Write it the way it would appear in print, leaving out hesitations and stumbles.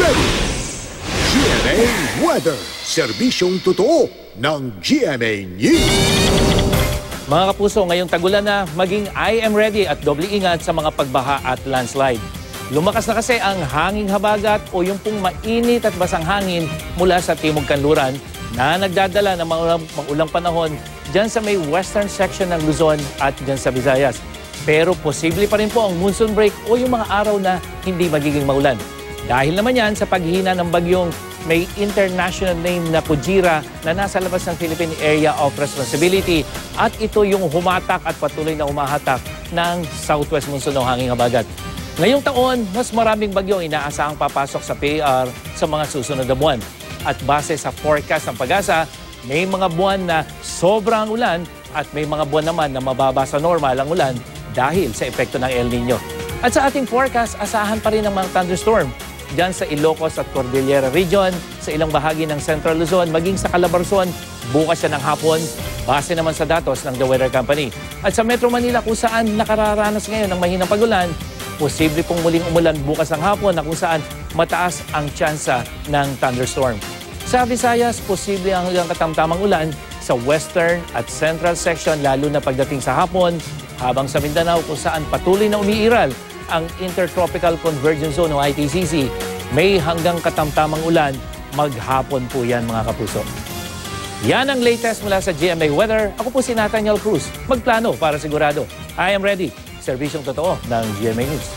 ready. GMA Weather, serbisyong totoo ng GMA News. Mga kapuso, ngayong tagulan na, maging I am ready at doble ingat sa mga pagbaha at landslide. Lumakas na kasi ang hanging habagat o yung pong mainit at basang hangin mula sa Timog Kanluran na nagdadala ng mga ulang panahon dyan sa may western section ng Luzon at dyan sa Visayas. Pero posible pa rin po ang monsoon break o yung mga araw na hindi magiging maulan. Dahil naman yan sa paghina ng bagyong may international name na Kujira na nasa labas ng Philippine Area of Responsibility at ito yung humatak at patuloy na humahatak ng southwest monsoon o hanging habagat. Ngayong taon, mas maraming bagyo inaasahang papasok sa PAR sa mga susunod na buwan. At base sa forecast ng Pag-asa, may mga buwan na sobrang ulan at may mga buwan naman na mababa sa normal ang ulan dahil sa epekto ng El Nino. At sa ating forecast, asahan pa rin ang mga thunderstorm diyan sa Ilocos at Cordillera Region, sa ilang bahagi ng Central Luzon, maging sa Calabarzon, bukas yan ng hapon, base naman sa datos ng The Weather Company. At sa Metro Manila, kung saan nakararanas ngayon ng mahinang pag-ulan, posible pong muling umulan bukas ng hapon na kung saan mataas ang tsansa ng thunderstorm. Sa Visayas, posible ang hanggang katamtamang ulan sa western at central section, lalo na pagdating sa hapon, habang sa Mindanao kung saan patuloy na umiiral ang Intertropical Convergence Zone o ITCZ, may hanggang katamtamang ulan, maghapon po yan mga kapuso. Yan ang latest mula sa GMA Weather. Ako po si Nathaniel Cruz. Magplano para sigurado. I am ready. Serbisyong totoo ng GMA News.